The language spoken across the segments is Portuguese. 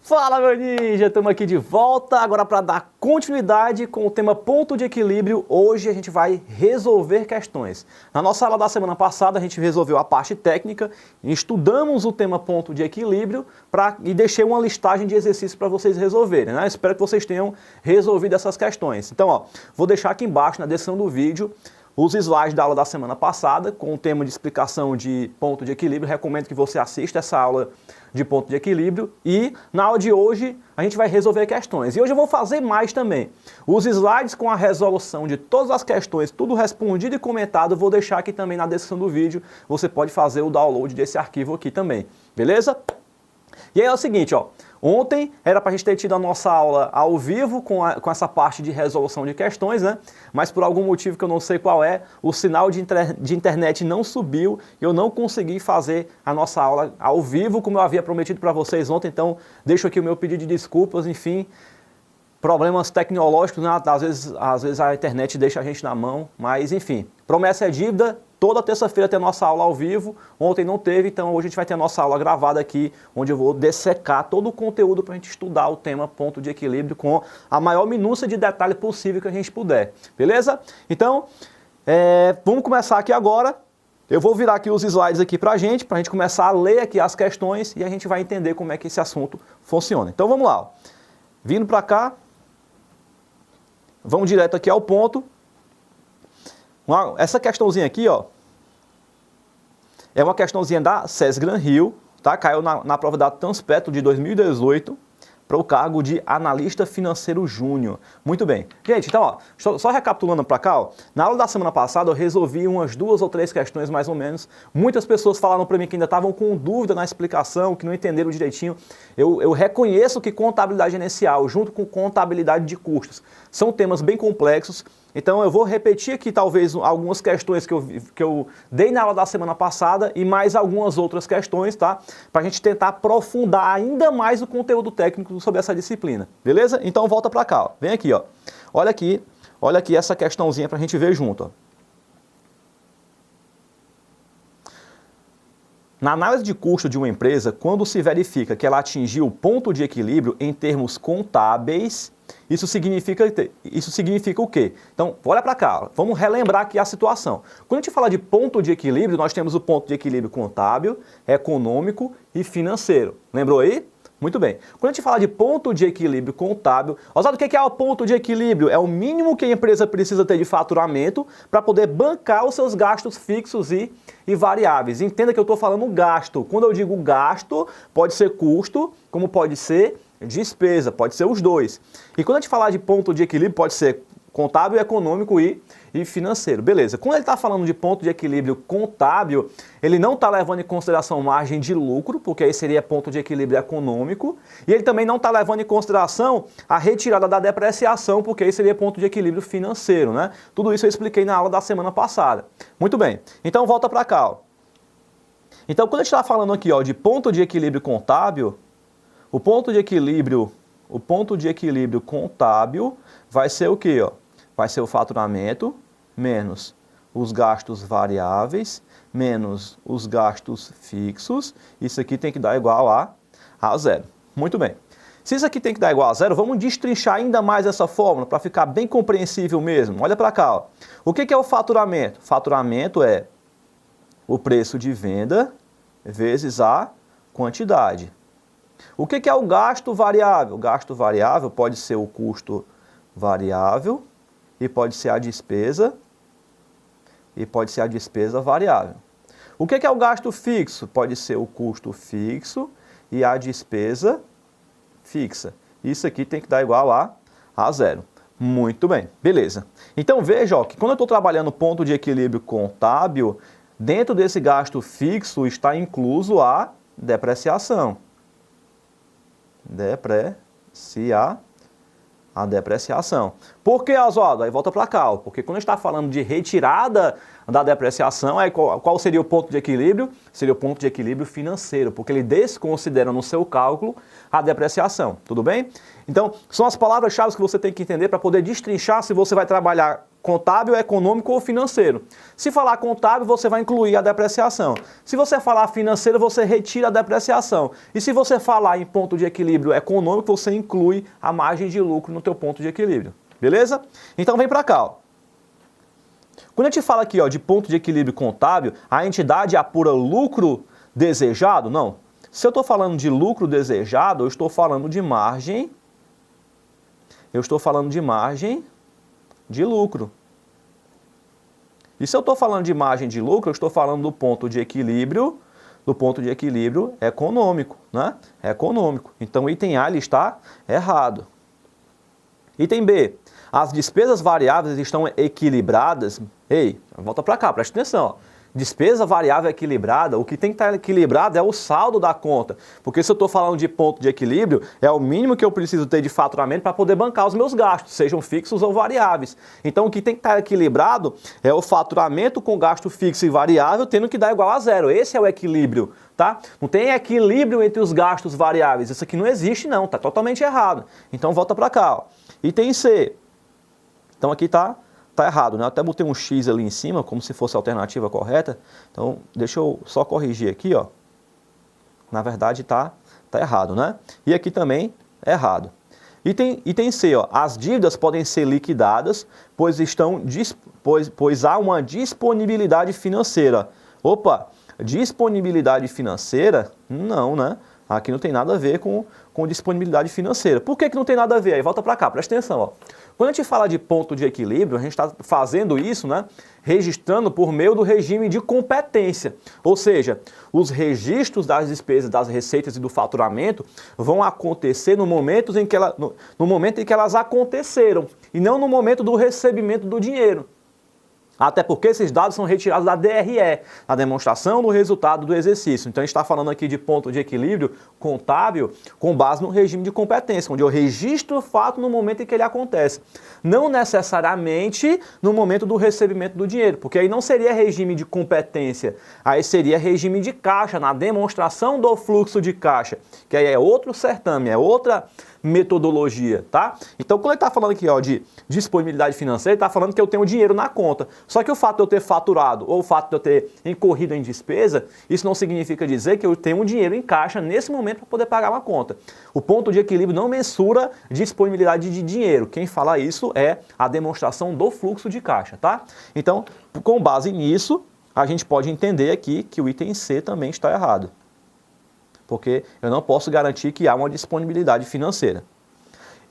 Fala, meu ninja! Estamos aqui de volta agora para dar continuidade com o tema ponto de equilíbrio. Hoje a gente vai resolver questões. Na nossa aula da semana passada a gente resolveu a parte técnica, estudamos o tema ponto de equilíbrio e deixei uma listagem de exercícios para vocês resolverem, né? Espero que vocês tenham resolvido essas questões. Então, ó, vou deixar aqui embaixo na descrição do vídeo os slides da aula da semana passada com o tema de explicação de ponto de equilíbrio. Recomendo que você assista essa aula de ponto de equilíbrio e na aula de hoje a gente vai resolver questões. E hoje eu vou fazer mais também. Os slides com a resolução de todas as questões, tudo respondido e comentado, eu vou deixar aqui também na descrição do vídeo. Você pode fazer o download desse arquivo aqui também, beleza? E aí é o seguinte, ó. Ontem era para a gente ter tido a nossa aula ao vivo com essa parte de resolução de questões, né? Mas por algum motivo que eu não sei qual é, o sinal de internet não subiu e eu não consegui fazer a nossa aula ao vivo como eu havia prometido para vocês ontem. Então, deixo aqui o meu pedido de desculpas, enfim, problemas tecnológicos, né? Às vezes a internet deixa a gente na mão, mas enfim, promessa é dívida. Toda terça-feira tem a nossa aula ao vivo, ontem não teve, então hoje a gente vai ter a nossa aula gravada aqui, onde eu vou dissecar todo o conteúdo para a gente estudar o tema ponto de equilíbrio com a maior minúcia de detalhe possível que a gente puder, beleza? Então, vamos começar aqui agora. Eu vou virar aqui os slides aqui para a gente começar a ler aqui as questões e a gente vai entender como é que esse assunto funciona. Então vamos lá, ó. Vindo para cá, vamos direto aqui ao ponto. Essa questãozinha aqui, ó, é uma questãozinha da SES Gran Rio, tá? Caiu na prova da Transpetro de 2018 para o cargo de analista financeiro júnior. Muito bem. Gente, então, ó, só recapitulando para cá, ó, na aula da semana passada eu resolvi umas 2 ou 3 questões mais ou menos. Muitas pessoas falaram para mim que ainda estavam com dúvida na explicação, que não entenderam direitinho. Eu reconheço que contabilidade gerencial junto com contabilidade de custos são temas bem complexos. Então eu vou repetir aqui talvez algumas questões que eu dei na aula da semana passada e mais algumas outras questões, tá? Para a gente tentar aprofundar ainda mais o conteúdo técnico sobre essa disciplina, beleza? Então volta para cá, ó. Vem aqui, ó. Olha aqui essa questãozinha para a gente ver junto, ó. Na análise de custo de uma empresa, quando se verifica que ela atingiu o ponto de equilíbrio em termos contábeis, isso significa o quê? Então, olha para cá, vamos relembrar aqui a situação. Quando a gente fala de ponto de equilíbrio, nós temos o ponto de equilíbrio contábil, econômico e financeiro. Lembrou aí? Muito bem. Quando a gente fala de ponto de equilíbrio contábil, Oswaldo, o que é o ponto de equilíbrio? É o mínimo que a empresa precisa ter de faturamento para poder bancar os seus gastos fixos e variáveis. Entenda que eu estou falando gasto. Quando eu digo gasto, pode ser custo, como pode ser despesa, pode ser os dois. E quando a gente falar de ponto de equilíbrio, pode ser contábil, econômico e financeiro. Beleza. Quando ele está falando de ponto de equilíbrio contábil, ele não está levando em consideração margem de lucro, porque aí seria ponto de equilíbrio econômico, e ele também não está levando em consideração a retirada da depreciação, porque aí seria ponto de equilíbrio financeiro, né? Tudo isso eu expliquei na aula da semana passada. Muito bem. Então volta para cá, ó. Então quando a gente está falando aqui, ó, de ponto de equilíbrio contábil, o ponto de equilíbrio contábil vai ser o quê, ó? Vai ser o faturamento menos os gastos variáveis menos os gastos fixos. Isso aqui tem que dar igual a zero. Muito bem. Se isso aqui tem que dar igual a zero, vamos destrinchar ainda mais essa fórmula para ficar bem compreensível mesmo. Olha para cá, ó. O que é o faturamento? Faturamento é o preço de venda vezes a quantidade. O que é o gasto variável? O gasto variável pode ser o custo variável e pode ser a despesa variável. O que é o gasto fixo? Pode ser o custo fixo e a despesa fixa. Isso aqui tem que dar igual a zero. Muito bem, beleza. Então veja, ó, que quando eu estou trabalhando ponto de equilíbrio contábil, dentro desse gasto fixo está incluso a depreciação. A depreciação. Por que, Oswaldo? Aí volta para cá, ó, porque quando a gente está falando de retirada da depreciação, aí qual seria o ponto de equilíbrio? Seria o ponto de equilíbrio financeiro, porque ele desconsidera no seu cálculo a depreciação, tudo bem? Então, são as palavras-chave que você tem que entender para poder destrinchar se você vai trabalhar contábil, econômico ou financeiro. Se falar contábil, você vai incluir a depreciação. Se você falar financeiro, você retira a depreciação. E se você falar em ponto de equilíbrio econômico, você inclui a margem de lucro no teu ponto de equilíbrio. Beleza? Então vem para cá, ó. Quando a gente fala aqui, ó, de ponto de equilíbrio contábil, a entidade apura lucro desejado? Não. Se eu estou falando de lucro desejado, eu estou falando de margem. Eu estou falando de margem de lucro. E se eu estou falando de margem de lucro, eu estou falando do ponto de equilíbrio econômico, né? Econômico. Então, o item A ele está errado. Item B. As despesas variáveis estão equilibradas. Ei, volta para cá, presta atenção, ó. Despesa variável equilibrada, o que tem que estar equilibrado é o saldo da conta. Porque se eu estou falando de ponto de equilíbrio, é o mínimo que eu preciso ter de faturamento para poder bancar os meus gastos, sejam fixos ou variáveis. Então o que tem que estar equilibrado é o faturamento com gasto fixo e variável tendo que dar igual a zero. Esse é o equilíbrio, tá? Não tem equilíbrio entre os gastos variáveis. Isso aqui não existe não, tá totalmente errado. Então volta para cá, ó. Item C. Então aqui tá errado, né? Eu até botei um X ali em cima, como se fosse a alternativa correta. Então, deixa eu só corrigir aqui, ó. Na verdade, tá errado, né? E aqui também é errado. Item C, ó. As dívidas podem ser liquidadas, pois há uma disponibilidade financeira. Opa, disponibilidade financeira? Não, né? Aqui não tem nada a ver com disponibilidade financeira. Por que não tem nada a ver? Aí volta para cá, presta atenção, ó. Quando a gente fala de ponto de equilíbrio, a gente está fazendo isso, né, registrando por meio do regime de competência. Ou seja, os registros das despesas, das receitas e do faturamento vão acontecer no momento em que elas aconteceram e não no momento do recebimento do dinheiro. Até porque esses dados são retirados da DRE, a demonstração do resultado do exercício. Então a gente está falando aqui de ponto de equilíbrio contábil com base no regime de competência, onde eu registro o fato no momento em que ele acontece. Não necessariamente no momento do recebimento do dinheiro, porque aí não seria regime de competência, aí seria regime de caixa, na demonstração do fluxo de caixa, que aí é outro certame, é outra metodologia, tá? Então, quando ele está falando aqui, ó, de disponibilidade financeira, ele está falando que eu tenho dinheiro na conta. Só que o fato de eu ter faturado ou o fato de eu ter incorrido em despesa, isso não significa dizer que eu tenho um dinheiro em caixa nesse momento para poder pagar uma conta. O ponto de equilíbrio não mensura disponibilidade de dinheiro. Quem fala isso é a demonstração do fluxo de caixa, tá? Então, com base nisso, a gente pode entender aqui que o item C também está errado. Porque eu não posso garantir que há uma disponibilidade financeira.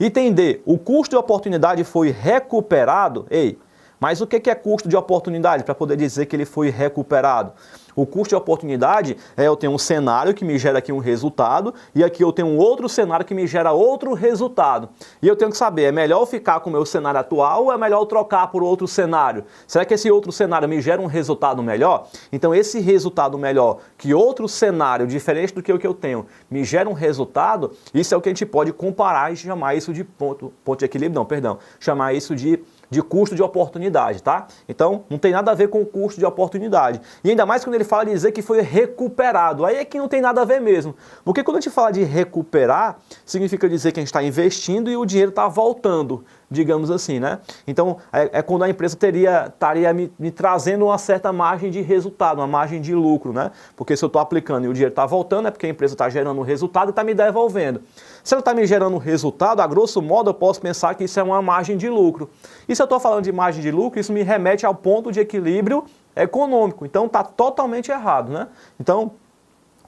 Item D, o custo de oportunidade foi recuperado? Ei, mas o que é custo de oportunidade para poder dizer que ele foi recuperado? O custo de oportunidade é eu tenho um cenário que me gera aqui um resultado e aqui eu tenho um outro cenário que me gera outro resultado. E eu tenho que saber, é melhor ficar com o meu cenário atual ou é melhor trocar por outro cenário? Será que esse outro cenário me gera um resultado melhor? Então esse resultado melhor que outro cenário, diferente do que o que eu tenho, me gera um resultado, isso é o que a gente pode comparar e chamar isso de ponto de equilíbrio, não, perdão, chamar isso de custo de oportunidade, tá? Então, não tem nada a ver com o custo de oportunidade. E ainda mais quando ele fala de dizer que foi recuperado. Aí é que não tem nada a ver mesmo. Porque quando a gente fala de recuperar, significa dizer que a gente está investindo e o dinheiro está voltando, digamos assim, né? Então, é quando a empresa estaria me trazendo uma certa margem de resultado, uma margem de lucro, né? Porque se eu estou aplicando e o dinheiro está voltando, é porque a empresa está gerando um resultado e está me devolvendo. Se ela está me gerando um resultado, a grosso modo eu posso pensar que isso é uma margem de lucro. E se eu estou falando de margem de lucro, isso me remete ao ponto de equilíbrio econômico. Então está totalmente errado, né? Então,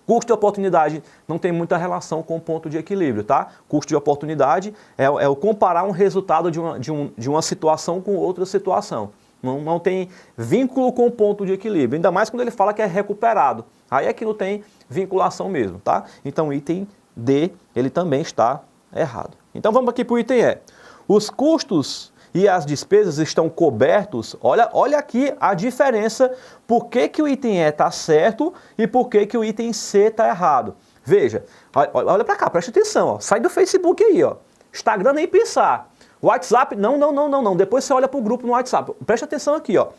custo de oportunidade não tem muita relação com o ponto de equilíbrio, tá? Custo de oportunidade é o comparar um resultado de uma situação com outra situação. Não tem vínculo com o ponto de equilíbrio, ainda mais quando ele fala que é recuperado. Aí é que não tem vinculação mesmo, tá? Então, item D, ele também está errado. Então, vamos aqui para o item E. Os custos e as despesas estão cobertos. Olha aqui a diferença, por que o item E está certo e por que o item C está errado. Veja, olha para cá, presta atenção, ó. Sai do Facebook aí, ó. Instagram nem pensar. WhatsApp, não. Depois você olha para o grupo no WhatsApp. Presta atenção aqui, ó.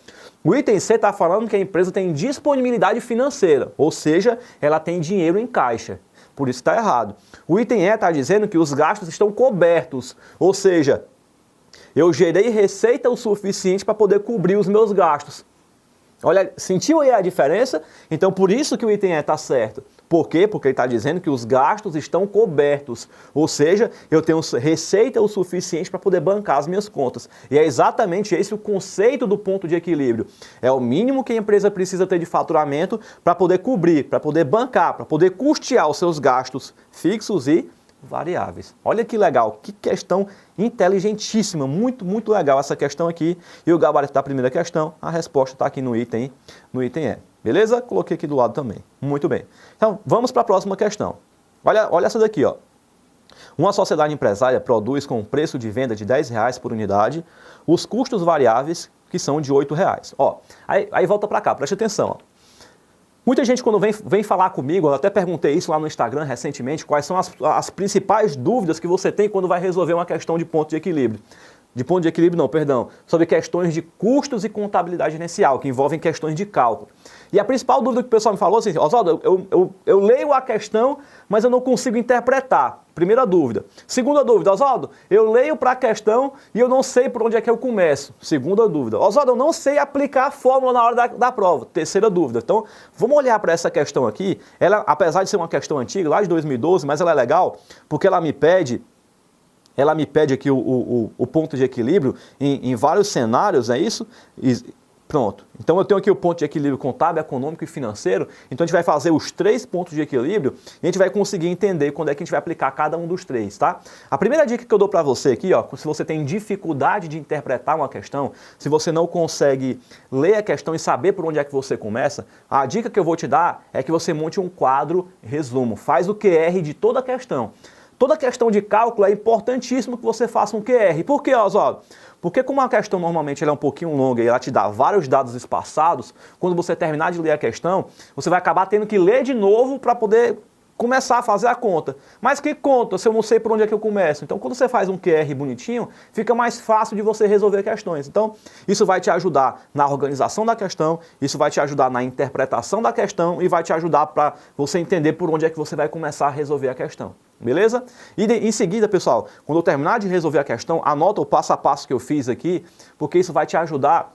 O item C está falando que a empresa tem disponibilidade financeira, ou seja, ela tem dinheiro em caixa. Por isso está errado. O item E está dizendo que os gastos estão cobertos, ou seja, eu gerei receita o suficiente para poder cobrir os meus gastos. Olha, sentiu aí a diferença? Então, por isso que o item E está certo. Por quê? Porque ele está dizendo que os gastos estão cobertos. Ou seja, eu tenho receita o suficiente para poder bancar as minhas contas. E é exatamente esse o conceito do ponto de equilíbrio. É o mínimo que a empresa precisa ter de faturamento para poder cobrir, para poder bancar, para poder custear os seus gastos fixos e variáveis. Olha que legal, que questão inteligentíssima, muito legal essa questão aqui. E o gabarito da primeira questão, a resposta está aqui no item E. Beleza? Coloquei aqui do lado também. Muito bem. Então, vamos para a próxima questão. Olha essa daqui, ó. Uma sociedade empresária produz com um preço de venda de R$10 por unidade os custos variáveis que são de R$8. Ó, aí volta para cá, preste atenção, ó. Muita gente quando vem falar comigo, eu até perguntei isso lá no Instagram recentemente, quais são as principais dúvidas que você tem quando vai resolver uma questão de ponto de equilíbrio. De ponto de equilíbrio não, perdão, sobre questões de custos e contabilidade gerencial, que envolvem questões de cálculo. E a principal dúvida que o pessoal me falou é assim, Oswaldo, eu leio a questão, mas eu não consigo interpretar. Primeira dúvida. Segunda dúvida, Oswaldo, eu leio para a questão e eu não sei por onde é que eu começo. Segunda dúvida. Oswaldo, eu não sei aplicar a fórmula na hora da prova. Terceira dúvida. Então, vamos olhar para essa questão aqui. Ela, apesar de ser uma questão antiga, lá de 2012, mas ela é legal, porque ela me pede aqui o ponto de equilíbrio em vários cenários, é isso? Pronto. Então eu tenho aqui o ponto de equilíbrio contábil, econômico e financeiro. Então a gente vai fazer os 3 pontos de equilíbrio e a gente vai conseguir entender quando é que a gente vai aplicar cada um dos 3, tá? A primeira dica que eu dou para você aqui, ó, se você tem dificuldade de interpretar uma questão, se você não consegue ler a questão e saber por onde é que você começa, a dica que eu vou te dar é que você monte um quadro resumo. Faz o QR de toda a questão. Toda questão de cálculo é importantíssimo que você faça um QR. Por quê, Oswaldo? Porque como a questão normalmente ela é um pouquinho longa e ela te dá vários dados espaçados, quando você terminar de ler a questão, você vai acabar tendo que ler de novo para poder começar a fazer a conta. Mas que conta se eu não sei por onde é que eu começo? Então, quando você faz um QR bonitinho, fica mais fácil de você resolver questões. Então, isso vai te ajudar na organização da questão, isso vai te ajudar na interpretação da questão e vai te ajudar para você entender por onde é que você vai começar a resolver a questão. Beleza? E em seguida, pessoal, quando eu terminar de resolver a questão, anota o passo a passo que eu fiz aqui, porque isso vai te ajudar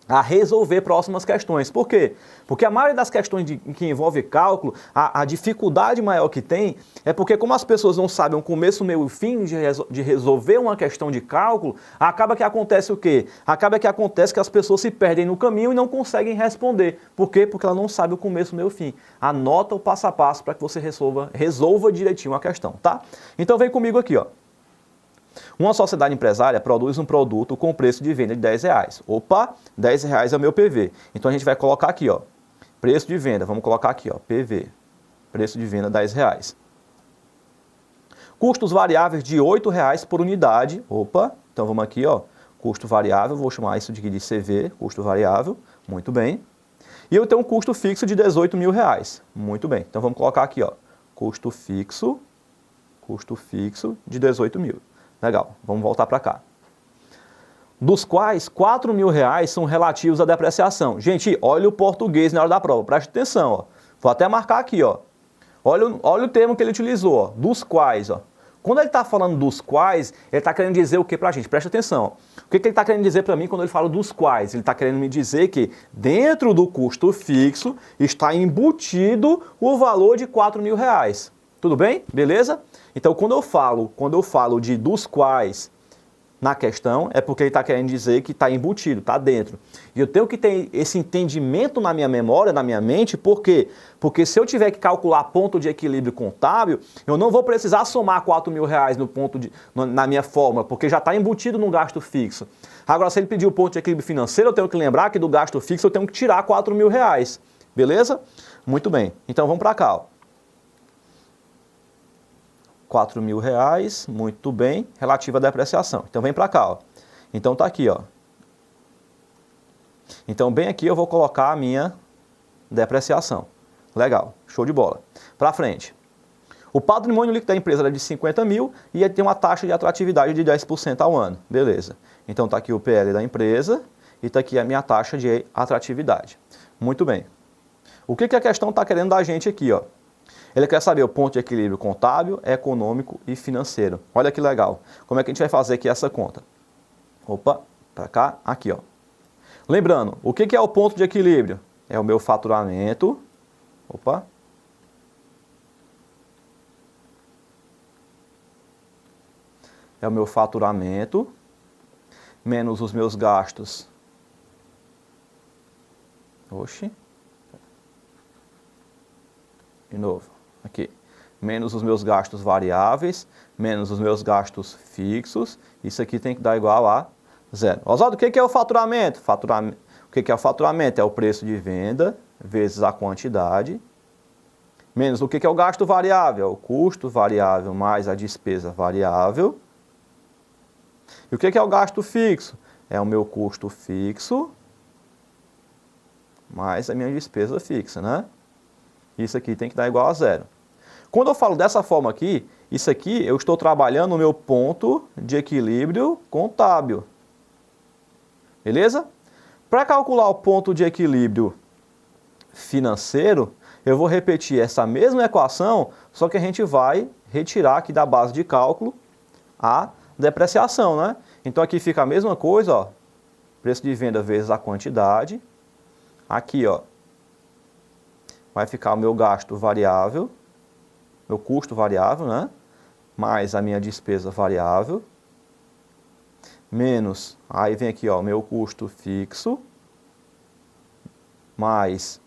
a resolver próximas questões. Por quê? Porque a maioria das questões que envolve cálculo, a dificuldade maior que tem é porque como as pessoas não sabem o começo, meio e fim de resolver uma questão de cálculo, acaba que acontece o quê? Acaba que acontece que as pessoas se perdem no caminho e não conseguem responder. Por quê? Porque ela não sabe o começo, meio e fim. Anota o passo a passo para que você resolva direitinho a questão, tá? Então vem comigo aqui, ó. Uma sociedade empresária produz um produto com preço de venda de R$10. Opa, R$10 é o meu PV. Então a gente vai colocar aqui, ó, preço de venda, vamos colocar aqui, ó, PV, preço de venda R$10. Custos variáveis de R$8 por unidade. Opa, então vamos aqui, ó, custo variável, vou chamar isso de CV, custo variável, muito bem. E eu tenho um custo fixo de R$18.000. Muito bem, então vamos colocar aqui, ó, custo fixo de 18 mil. Legal, vamos voltar para cá. Dos quais R$4.000 são relativos à depreciação. Gente, olha o português na hora da prova, preste atenção, ó. Vou até marcar aqui, ó. Olha o termo que ele utilizou, ó, dos quais, ó. Quando ele está falando dos quais, ele está querendo dizer o que para a gente? Preste atenção. Ó. O que ele está querendo dizer para mim quando ele fala dos quais? Ele está querendo me dizer que dentro do custo fixo está embutido o valor de R$4.000. Tudo bem? Beleza? Então, quando eu falo de dos quais na questão, é porque ele está querendo dizer que está embutido, está dentro. E eu tenho que ter esse entendimento na minha memória, na minha mente, por quê? Porque se eu tiver que calcular ponto de equilíbrio contábil, eu não vou precisar somar R$4.000 na minha fórmula, porque já está embutido no gasto fixo. Agora, se ele pedir o ponto de equilíbrio financeiro, eu tenho que lembrar que do gasto fixo eu tenho que tirar R$4.000. Beleza? Muito bem. Então, vamos para cá, ó. R$4.000, muito bem, relativa à depreciação. Então vem para cá, ó. Então tá aqui, ó. Então bem aqui eu vou colocar a minha depreciação. Legal, show de bola. Para frente. O patrimônio líquido da empresa é de 50 mil e ele tem uma taxa de atratividade de 10% ao ano. Beleza. Então tá aqui o PL da empresa e tá aqui a minha taxa de atratividade. Muito bem. O que a questão está querendo da gente aqui, ó? Ele quer saber o ponto de equilíbrio contábil, econômico e financeiro. Olha que legal. Como é que a gente vai fazer aqui essa conta? Opa, para cá, aqui, ó. Lembrando, o que é o ponto de equilíbrio? É o meu faturamento. Opa. É o meu faturamento menos os meus gastos. Oxi. De novo, aqui. Menos os meus gastos variáveis, menos os meus gastos fixos. Isso aqui tem que dar igual a zero. Oswaldo, o que é o faturamento? O que é o faturamento? É o preço de venda vezes a quantidade. Menos o que é o gasto variável? É o custo variável mais a despesa variável. E o que é o gasto fixo? É o meu custo fixo mais a minha despesa fixa, né? Isso aqui tem que dar igual a zero. Quando eu falo dessa forma aqui, isso aqui eu estou trabalhando o meu ponto de equilíbrio contábil. Beleza? Para calcular o ponto de equilíbrio financeiro, eu vou repetir essa mesma equação, só que a gente vai retirar aqui da base de cálculo a depreciação, né? Então aqui fica a mesma coisa, ó. Preço de venda vezes a quantidade. Aqui, ó, vai ficar o meu gasto variável, meu custo variável, né? Mais a minha despesa variável. Menos, aí vem aqui, ó, meu custo fixo. Mais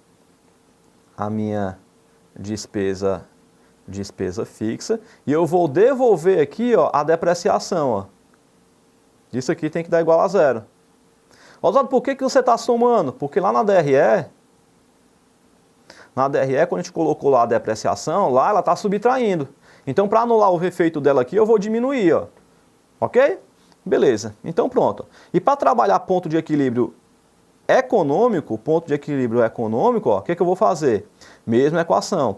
a minha despesa fixa. E eu vou devolver aqui, ó, a depreciação, ó. Isso aqui tem que dar igual a zero. Oswaldo, por que você está somando? Porque lá na DRE, quando a gente colocou lá a depreciação, lá ela está subtraindo. Então, para anular o efeito dela aqui, eu vou diminuir, ó. Ok? Beleza. Então, pronto. E para trabalhar ponto de equilíbrio econômico, ó, o que eu vou fazer? Mesma equação.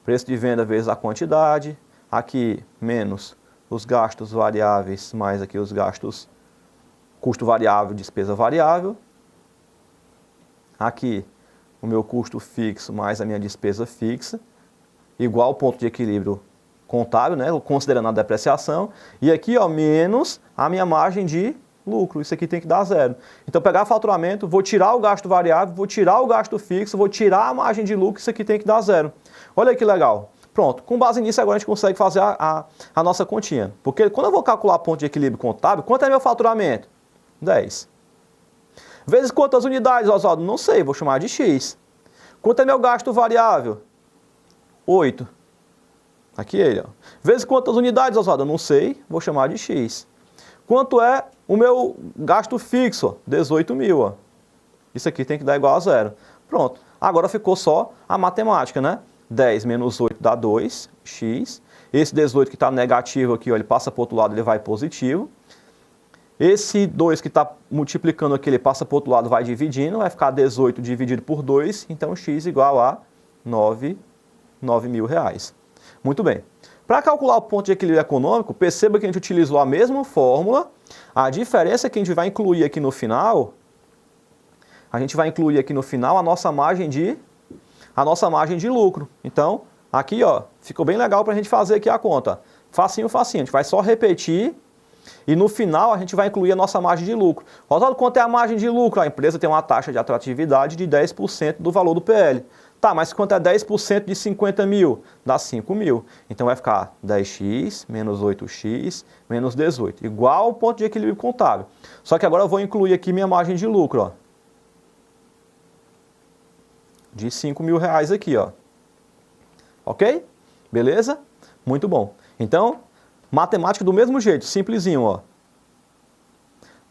Preço de venda vezes a quantidade. Aqui, menos os gastos variáveis, mais aqui os gastos, custo variável, despesa variável. Aqui, o meu custo fixo mais a minha despesa fixa, igual ao ponto de equilíbrio contábil, né, considerando a depreciação. E aqui, ó, menos a minha margem de lucro. Isso aqui tem que dar zero. Então, pegar faturamento, vou tirar o gasto variável, vou tirar o gasto fixo, vou tirar a margem de lucro, isso aqui tem que dar zero. Olha que legal. Pronto, com base nisso agora a gente consegue fazer a nossa continha. Porque quando eu vou calcular ponto de equilíbrio contábil, quanto é meu faturamento? 10. Vezes quantas unidades, Oswaldo? Não sei, vou chamar de X. Quanto é meu gasto variável? 8. Aqui ele, ó. Vezes quantas unidades, Oswaldo? Não sei, vou chamar de X. Quanto é o meu gasto fixo? 18 mil, ó. Isso aqui tem que dar igual a zero. Pronto, agora ficou só a matemática, né? 10 menos 8 dá 2, X. Esse 18 que está negativo aqui, ó, ele passa para o outro lado, ele vai positivo. Esse 2 que está multiplicando aqui, ele passa para o outro lado, vai dividindo, vai ficar 18 dividido por 2, então X igual a 9 mil reais. Muito bem. Para calcular o ponto de equilíbrio econômico, perceba que a gente utilizou a mesma fórmula, a diferença é que a gente vai incluir aqui no final, a nossa margem de lucro. Então, aqui, ó, ficou bem legal para a gente fazer aqui a conta. Facinho, facinho, a gente vai só repetir. E no final a gente vai incluir a nossa margem de lucro. Oswaldo, quanto é a margem de lucro? A empresa tem uma taxa de atratividade de 10% do valor do PL. Tá, mas quanto é 10% de 50 mil? Dá 5 mil. Então vai ficar 10x menos 8x menos 18. Igual ao ponto de equilíbrio contábil. Só que agora eu vou incluir aqui minha margem de lucro, ó. De 5 mil reais aqui, ó. Ok? Beleza? Muito bom. Então, matemática do mesmo jeito, simplesinho, ó.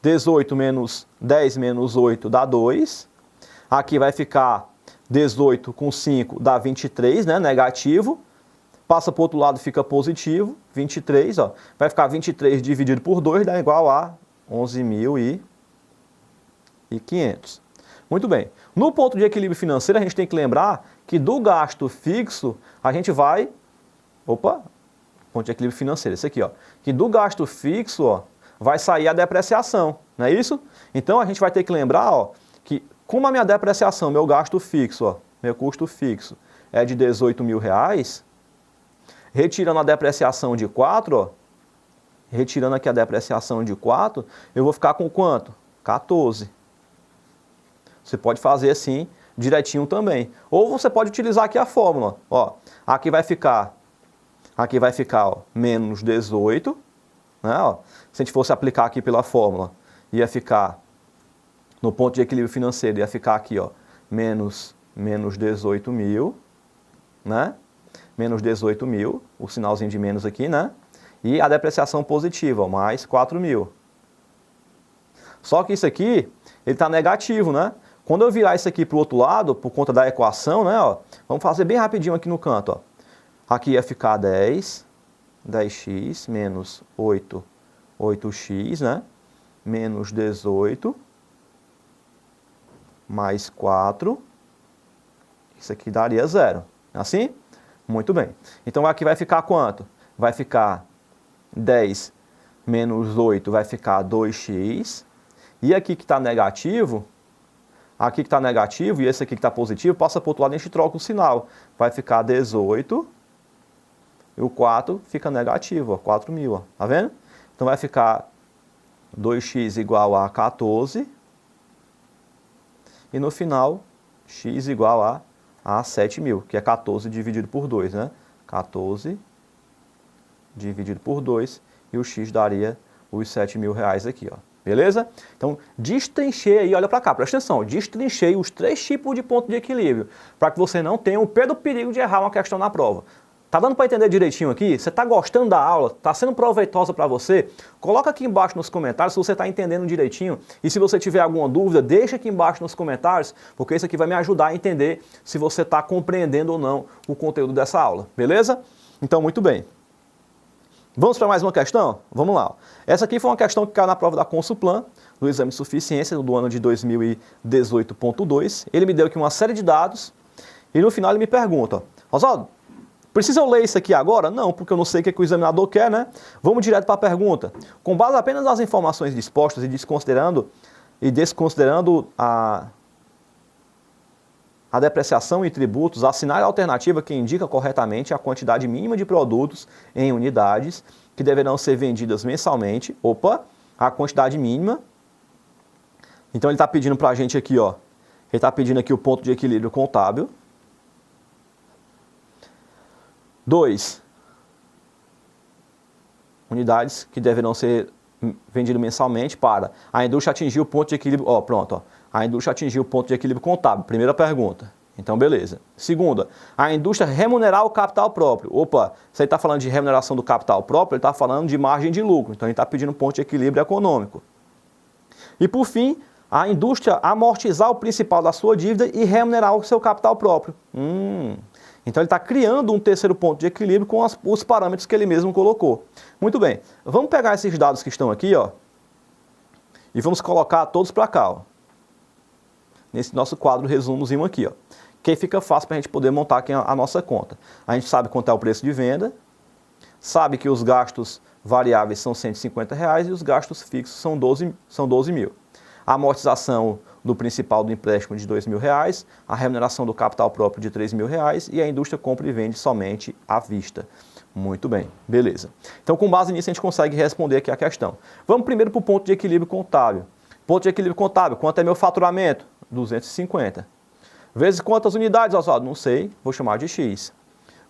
18 menos 10 menos 8 dá 2. Aqui vai ficar 18 com 5 dá 23, né? Negativo. Passa para o outro lado, fica positivo. 23, ó. Vai ficar 23 dividido por 2 dá igual a 11.500. Muito bem. No ponto de equilíbrio financeiro, a gente tem que lembrar que do gasto fixo, a gente vai... Opa! Ponto de equilíbrio financeiro, esse aqui, ó. Que do gasto fixo, ó, vai sair a depreciação, não é isso? Então a gente vai ter que lembrar, ó, que como a minha depreciação, meu gasto fixo, ó, meu custo fixo é de 18 mil reais, retirando a depreciação de 4, ó, retirando aqui a depreciação de 4, eu vou ficar com quanto? 14. Você pode fazer assim, direitinho também. Ou você pode utilizar aqui a fórmula. Ó, aqui vai ficar ó, menos 18. Né, ó. Se a gente fosse aplicar aqui pela fórmula, ia ficar, no ponto de equilíbrio financeiro, ia ficar aqui, ó, menos 18 mil, né? Menos 18 mil, o sinalzinho de menos aqui, né? E a depreciação positiva, ó, mais 4 mil. Só que isso aqui, ele está negativo, né? Quando eu virar isso aqui para o outro lado, por conta da equação, né? Ó, vamos fazer bem rapidinho aqui no canto, ó. Aqui ia ficar 10x menos 8x, né? Menos 18 mais 4. Isso aqui daria 0. Assim? Muito bem. Então aqui vai ficar quanto? Vai ficar 10 menos 8 vai ficar 2x. E aqui que está negativo, e esse aqui que está positivo, passa para o outro lado e a gente troca o sinal. Vai ficar 18 e o 4 fica negativo, ó, 4.000, ó, tá vendo? Então vai ficar 2x igual a 14 e no final x igual a 7.000, que é 14 dividido por 2, né? 14 dividido por 2 e o x daria os 7.000 reais aqui, ó. Beleza? Então, destrinchei aí, olha para cá, presta atenção, destrinchei os 3 tipos de ponto de equilíbrio, para que você não tenha o perigo de errar uma questão na prova. Tá dando para entender direitinho aqui? Você tá gostando da aula? Tá sendo proveitosa para você? Coloca aqui embaixo nos comentários se você tá entendendo direitinho. E se você tiver alguma dúvida, deixa aqui embaixo nos comentários, porque isso aqui vai me ajudar a entender se você tá compreendendo ou não o conteúdo dessa aula. Beleza? Então, muito bem. Vamos para mais uma questão? Vamos lá. Essa aqui foi uma questão que caiu na prova da Consulplan, do exame de suficiência do ano de 2018.2. Ele me deu aqui uma série de dados e no final ele me pergunta, Oswaldo, precisa eu ler isso aqui agora? Não, porque eu não sei o que o examinador quer, né? Vamos direto para a pergunta. Com base apenas nas informações dispostas e desconsiderando a depreciação e tributos, assinale a alternativa que indica corretamente a quantidade mínima de produtos em unidades que deverão ser vendidas mensalmente. Opa, a quantidade mínima. Então ele está pedindo para a gente aqui, ó. Ele está pedindo aqui o ponto de equilíbrio contábil. 2. Unidades que deverão ser vendidas mensalmente para a indústria atingir o ponto de equilíbrio. Ó, pronto, ó. A indústria atingiu o ponto de equilíbrio contábil. Primeira pergunta. Então, beleza. Segunda, a indústria remunerar o capital próprio. Opa, se ele está falando de remuneração do capital próprio, ele está falando de margem de lucro. Então, ele está pedindo um ponto de equilíbrio econômico. E, por fim, a indústria amortizar o principal da sua dívida e remunerar o seu capital próprio. Então, ele está criando um terceiro ponto de equilíbrio com os parâmetros que ele mesmo colocou. Muito bem. Vamos pegar esses dados que estão aqui, ó, e vamos colocar todos para cá, ó. Nesse nosso quadro resumozinho aqui, ó. Que aí fica fácil para a gente poder montar aqui a nossa conta. A gente sabe quanto é o preço de venda, sabe que os gastos variáveis são R$150 e os gastos fixos são 12 mil. A amortização do principal do empréstimo de R$2.000, a remuneração do capital próprio de R$3.000 e a indústria compra e vende somente à vista. Muito bem, beleza. Então, com base nisso, a gente consegue responder aqui a questão. Vamos primeiro para o ponto de equilíbrio contábil. Ponto de equilíbrio contábil, quanto é meu faturamento? 250. Vezes quantas unidades, Oswaldo? Não sei, vou chamar de X.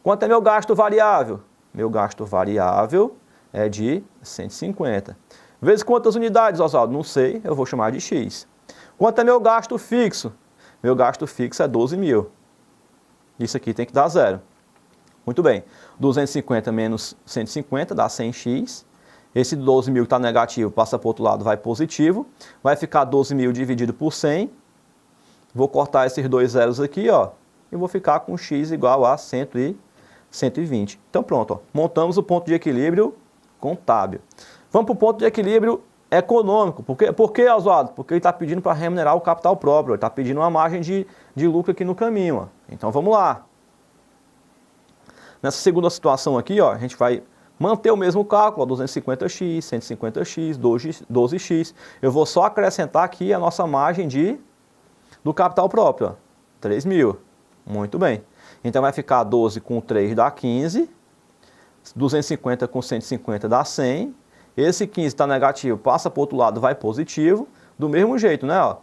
Quanto é meu gasto variável? Meu gasto variável é de 150. Vezes quantas unidades, Oswaldo? Não sei, eu vou chamar de X. Quanto é meu gasto fixo? Meu gasto fixo é 12.000. Isso aqui tem que dar 0. Muito bem. 250 menos 150 dá 100x. Esse 12.000 que está negativo passa para o outro lado, vai positivo. Vai ficar 12.000 dividido por 100. Vou cortar esses dois zeros aqui, ó. E vou ficar com x igual a 120. Então pronto, ó. Montamos o ponto de equilíbrio contábil. Vamos para o ponto de equilíbrio econômico. Por que, Oswaldo? Porque ele está pedindo para remunerar o capital próprio. Ele está pedindo uma margem de lucro aqui no caminho, ó. Então vamos lá. Nessa segunda situação aqui, ó, a gente vai manter o mesmo cálculo, ó, 250x, 150x, 12x. Eu vou só acrescentar aqui a nossa margem do capital próprio, ó, 3.000. Muito bem. Então vai ficar 12 com 3 dá 15, 250 com 150 dá 100, esse 15 está negativo, passa para o outro lado, vai positivo. Do mesmo jeito, né? Ó,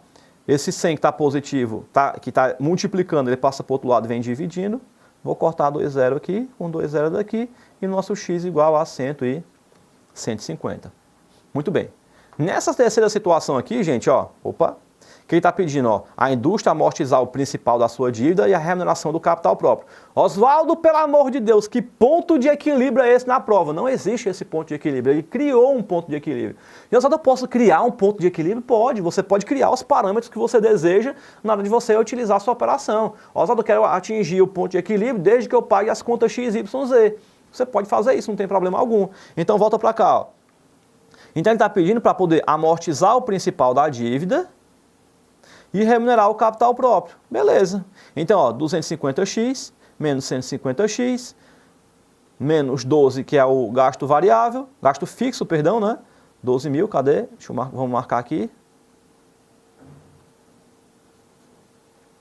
esse 100 que está positivo, que está multiplicando, ele passa para o outro lado e vem dividindo. Vou cortar 2 zero aqui, com 2 zero daqui, e nosso x igual a 150. Muito bem. Nessa terceira situação aqui, gente, ó, opa, que ele está pedindo, ó, a indústria amortizar o principal da sua dívida e a remuneração do capital próprio. Oswaldo, pelo amor de Deus, que ponto de equilíbrio é esse na prova? Não existe esse ponto de equilíbrio, ele criou um ponto de equilíbrio. E Oswaldo, eu posso criar um ponto de equilíbrio? Pode, você pode criar os parâmetros que você deseja na hora de você utilizar a sua operação. Oswaldo, eu quero atingir o ponto de equilíbrio desde que eu pague as contas X, Y, Z. Você pode fazer isso, não tem problema algum. Então volta para cá, ó. Então ele está pedindo para poder amortizar o principal da dívida e remunerar o capital próprio. Beleza. Então, ó, 250x menos 150x menos 12, que é o gasto variável, gasto fixo, perdão, né? 12 mil, cadê? Vamos marcar aqui.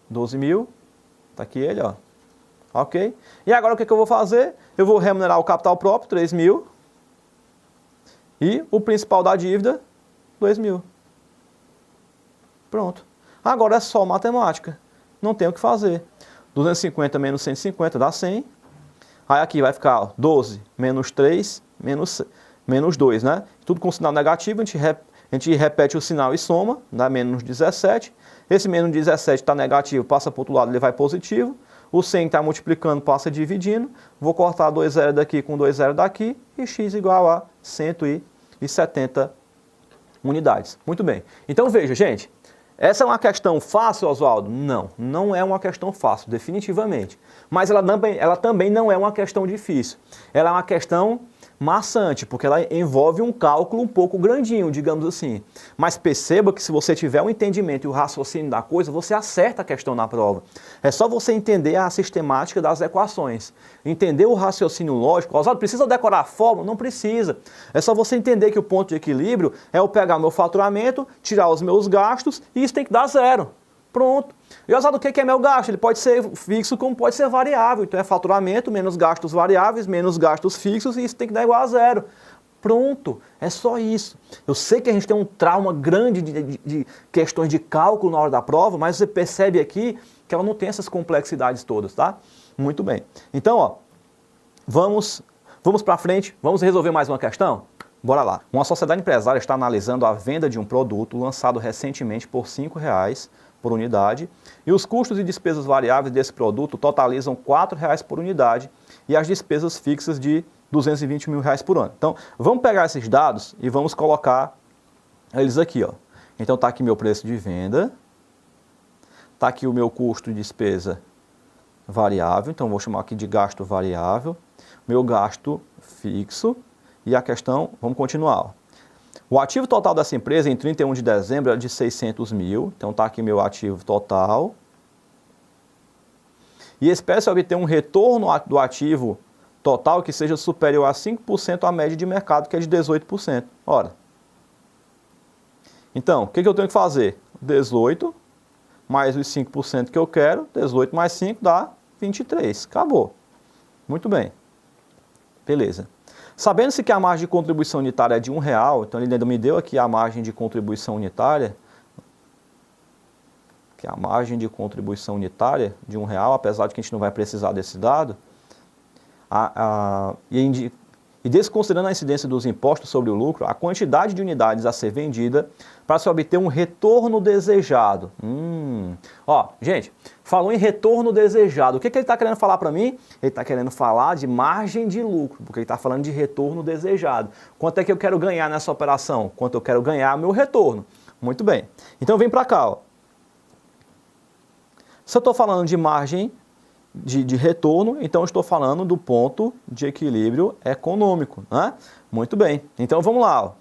12 mil. Tá aqui ele, ó. Ok? E agora o que eu vou fazer? Eu vou remunerar o capital próprio, 3 mil. E o principal da dívida, 2 mil. Pronto. Agora é só matemática. Não tem o que fazer. 250 menos 150 dá 100. Aí aqui vai ficar, ó, 12 menos 3 menos 2, né? Tudo com sinal negativo, a gente repete o sinal e soma, dá menos 17. Esse menos 17 está negativo, passa para o outro lado, ele vai positivo. O 100 está multiplicando, passa dividindo. Vou cortar 2 zero daqui com 2 zero daqui. E x igual a 170 unidades. Muito bem. Então veja, gente. Essa é uma questão fácil, Oswaldo? Não, não é uma questão fácil, definitivamente. Mas ela também não é uma questão difícil. Ela é uma questão maçante, porque ela envolve um cálculo um pouco grandinho, digamos assim. Mas perceba que se você tiver um entendimento e o raciocínio da coisa, você acerta a questão na prova. É só você entender a sistemática das equações. Entender o raciocínio lógico. Oswaldo, precisa decorar a fórmula? Não precisa. É só você entender que o ponto de equilíbrio é eu pegar meu faturamento, tirar os meus gastos e isso tem que dar zero. Pronto. E Oswaldo, o que é meu gasto? Ele pode ser fixo como pode ser variável. Então é faturamento menos gastos variáveis, menos gastos fixos e isso tem que dar igual a zero. Pronto. É só isso. Eu sei que a gente tem um trauma grande de questões de cálculo na hora da prova, mas você percebe aqui que ela não tem essas complexidades todas, tá? Muito bem. Então, ó, vamos para frente, vamos resolver mais uma questão? Bora lá. Uma sociedade empresária está analisando a venda de um produto lançado recentemente por R$ 5,00 por unidade e os custos e despesas variáveis desse produto totalizam R$ 4,00 por unidade e as despesas fixas de R$ 220 mil por ano. Então, vamos pegar esses dados e vamos colocar eles aqui, ó. Então, está aqui meu preço de venda, está aqui o meu custo de despesa variável, então vou chamar aqui de gasto variável, meu gasto fixo e a questão, vamos continuar, ó. O ativo total dessa empresa em 31 de dezembro era de 600 mil, então está aqui meu ativo total. E espera-se obter um retorno do ativo total que seja superior a 5% à média de mercado, que é de 18%. Ora, então, o que eu tenho que fazer? 18 mais os 5% que eu quero, 18 mais 5 dá 23. Acabou. Muito bem. Beleza. Sabendo-se que a margem de contribuição unitária é de R$1, então ele ainda me deu aqui a margem de contribuição unitária, que é a margem de contribuição unitária de R$1, apesar de que a gente não vai precisar desse dado, e desconsiderando a incidência dos impostos sobre o lucro, a quantidade de unidades a ser vendida para se obter um retorno desejado. Ó, gente, falou em retorno desejado. O que ele está querendo falar para mim? Ele está querendo falar de margem de lucro, porque ele está falando de retorno desejado. Quanto é que eu quero ganhar nessa operação? Quanto eu quero ganhar meu retorno? Muito bem. Então vem para cá, ó. Se eu estou falando de margem de retorno, então eu estou falando do ponto de equilíbrio econômico, né? Muito bem. Então vamos lá, ó.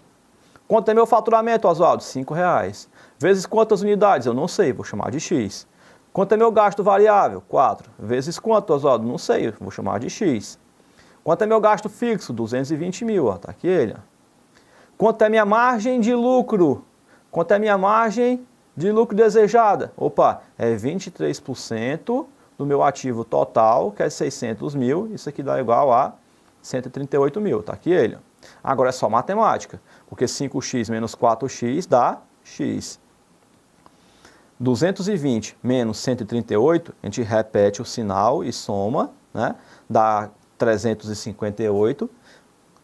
Quanto é meu faturamento, Oswaldo? R$5,00. Vezes quantas unidades? Eu não sei, vou chamar de X. Quanto é meu gasto variável? 4. Vezes quanto, Oswaldo? Não sei, vou chamar de X. Quanto é meu gasto fixo? 220 mil, ó, tá aqui ele. Ó. Quanto é minha margem de lucro? Quanto é minha margem de lucro desejada? Opa, é 23% do meu ativo total, que é 600 mil, isso aqui dá igual a 138 mil, tá aqui ele. Ó. Agora é só matemática, porque 5x menos 4x dá x. 220 menos 138, a gente repete o sinal e soma, né? Dá 358.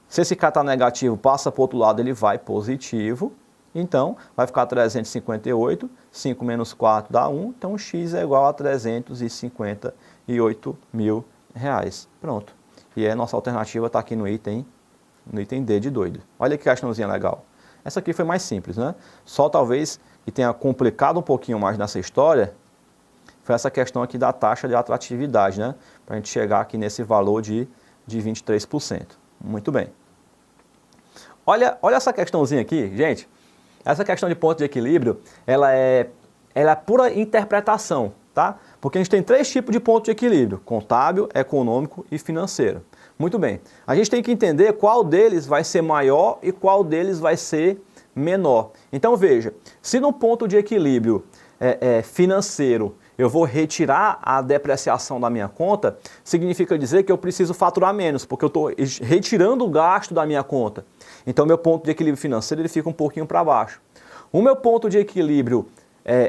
Se esse k está negativo, passa para o outro lado, ele vai positivo. Então, vai ficar 358, 5 menos 4 dá 1, então x é igual a 358 mil reais. Pronto. E a nossa alternativa está aqui no item D de doido. Olha que questãozinha legal. Essa aqui foi mais simples, né? Só talvez que tenha complicado um pouquinho mais nessa história, foi essa questão aqui da taxa de atratividade, né? Para a gente chegar aqui nesse valor de 23%. Muito bem. Olha essa questãozinha aqui, gente. Essa questão de ponto de equilíbrio, ela é pura interpretação, tá? Porque a gente tem 3 tipos de ponto de equilíbrio: contábil, econômico e financeiro. Muito bem. A gente tem que entender qual deles vai ser maior e qual deles vai ser menor. Então veja, se no ponto de equilíbrio financeiro eu vou retirar a depreciação da minha conta, significa dizer que eu preciso faturar menos, porque eu estou retirando o gasto da minha conta. Então meu ponto de equilíbrio financeiro ele fica um pouquinho para baixo. O meu ponto de equilíbrio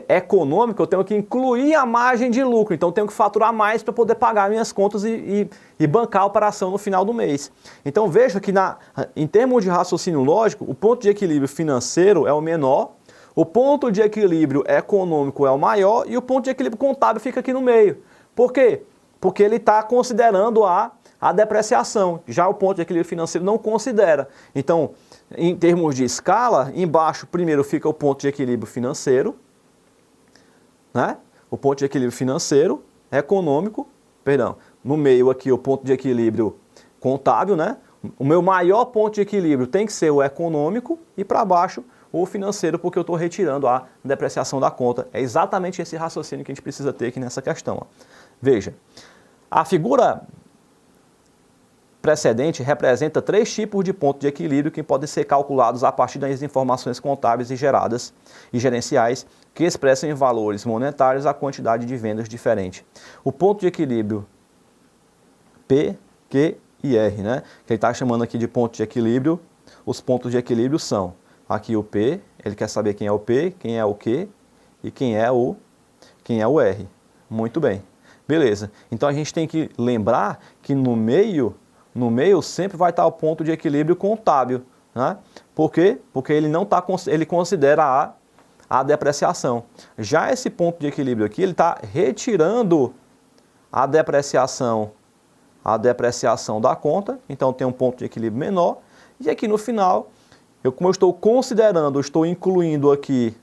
econômico, eu tenho que incluir a margem de lucro, então eu tenho que faturar mais para poder pagar minhas contas e bancar a operação no final do mês. Então veja que em termos de raciocínio lógico, o ponto de equilíbrio financeiro é o menor, o ponto de equilíbrio econômico é o maior e o ponto de equilíbrio contábil fica aqui no meio. Por quê? Porque ele está considerando a depreciação, já o ponto de equilíbrio financeiro não considera. Então, em termos de escala, embaixo primeiro fica o ponto de equilíbrio financeiro, né? O ponto de equilíbrio financeiro, econômico, perdão, no meio aqui o ponto de equilíbrio contábil, né? O meu maior ponto de equilíbrio tem que ser o econômico e para baixo o financeiro, porque eu estou retirando a depreciação da conta. É exatamente esse raciocínio que a gente precisa ter aqui nessa questão. Ó. Veja, a figura precedente representa 3 tipos de pontos de equilíbrio que podem ser calculados a partir das informações contábeis e geradas e gerenciais que expressam em valores monetários a quantidade de vendas diferente. O ponto de equilíbrio P, Q e R, né? Que ele está chamando aqui de ponto de equilíbrio. Os pontos de equilíbrio são aqui o P, ele quer saber quem é o P, quem é o Q e quem é o R. Muito bem. Beleza. Então a gente tem que lembrar que no meio sempre vai estar o ponto de equilíbrio contábil, né? Por quê? Porque ele não tá, ele considera a depreciação. Já esse ponto de equilíbrio aqui, ele está retirando a depreciação da conta, então tem um ponto de equilíbrio menor, e aqui no final, como eu estou considerando, eu estou incluindo aqui